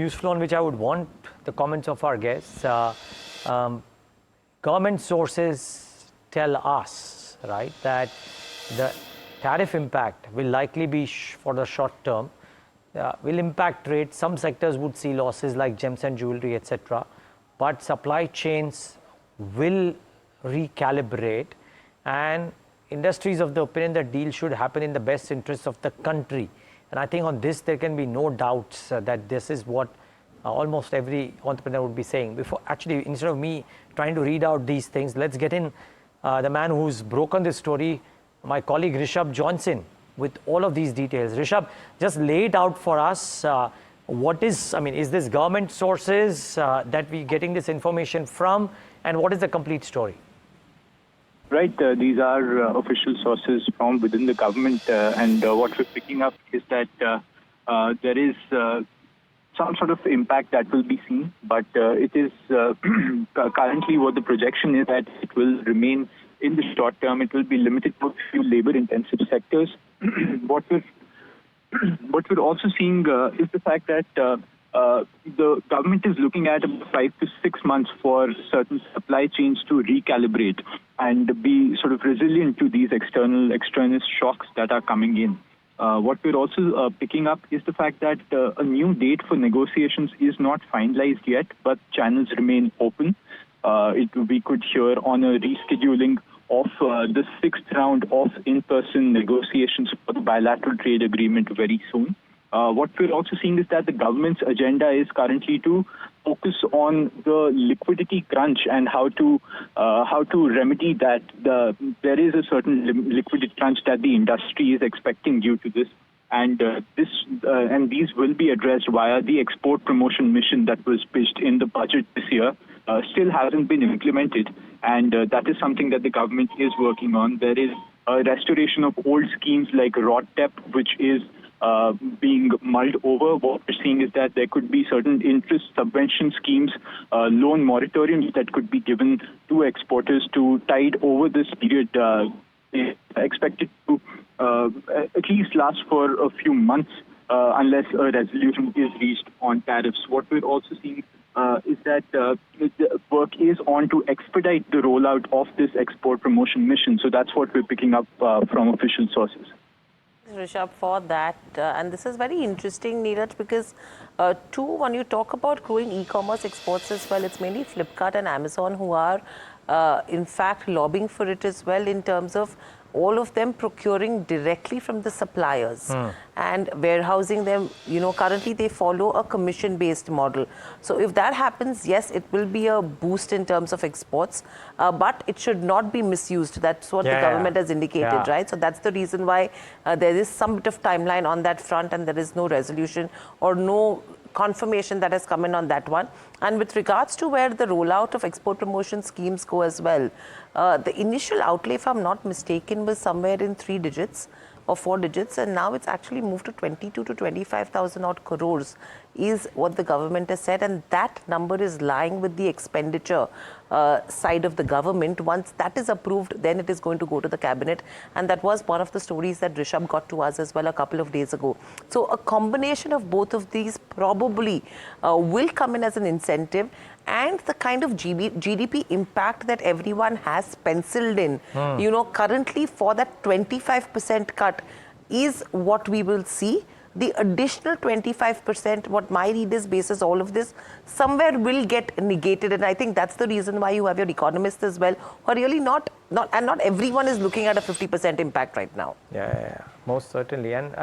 useful on which I would want the comments of our guests. Government sources tell us, right, that the tariff impact will likely be for the short term, will impact trade. Some sectors would see losses like gems and jewelry, etc. But supply chains will recalibrate, and industries of the opinion that deal should happen in the best interest of the country. And I think on this, there can be no doubts that this is what almost every entrepreneur would be saying. Before, actually, instead of me trying to read out these things, let's get in the man who's broken this story, my colleague Rishabh Johnson, with all of these details. Rishabh, just lay it out for us. What is, I mean, is this government sources that we're getting this information from, and what is the complete story? Right, these are official sources from within the government, and what we're picking up is that there is some sort of impact that will be seen, but it is currently what the projection is that it will remain in the short term. It will be limited to a few labor-intensive sectors. What we're also seeing is the fact that the government is looking at about 5 to 6 months for certain supply chains to recalibrate and be sort of resilient to these external shocks that are coming in. What we're also picking up is the fact that a new date for negotiations is not finalized yet, but channels remain open. We could hear on a rescheduling of the 6th round of in-person negotiations for the bilateral trade agreement very soon. What we're also seeing is that the government's agenda is currently to focus on the liquidity crunch and how to remedy that. There is a certain liquidity crunch that the industry is expecting due to this, and these will be addressed via the export promotion mission that was pitched in the budget this year. Still hasn't been implemented, and that is something that the government is working on. There is a restoration of old schemes like RODTEP, which is being mulled over. What we're seeing is that there could be certain interest subvention schemes, loan moratoriums that could be given to exporters to tide over this period, expected to at least last for a few months unless a resolution is reached on tariffs. What we're also seeing is that the work is on to expedite the rollout of this export promotion mission. So that's what we're picking up from official sources. Rishabh, for that, and this is very interesting, Neeraj, because when you talk about growing e-commerce exports as well, it's mainly Flipkart and Amazon who are in fact lobbying for it as well, in terms of all of them procuring directly from the suppliers and warehousing them. You know, currently they follow a commission-based model. So if that happens, yes, it will be a boost in terms of exports, but it should not be misused. That's what the government has indicated, right? So that's the reason why there is some bit of timeline on that front, and there is no resolution or no confirmation that has come in on that one. And with regards to where the rollout of export promotion schemes go as well, the initial outlay, if I'm not mistaken, was somewhere in 3 digits or 4 digits, and now it's actually moved to 22 to 25,000 odd crores is what the government has said, and that number is lying with the expenditure side of the government. Once that is approved, then it is going to go to the cabinet, and that was one of the stories that Rishabh got to us as well a couple of days ago. So a combination of both of these probably will come in as an incentive, and the kind of GDP impact that everyone has penciled in, you know, currently for that 25% cut is what we will see. The additional 25%, what my read is, basis all of this, somewhere will get negated. And I think that's the reason why you have your economists as well, who are really not everyone is looking at a 50% impact right now. Yeah, most certainly. And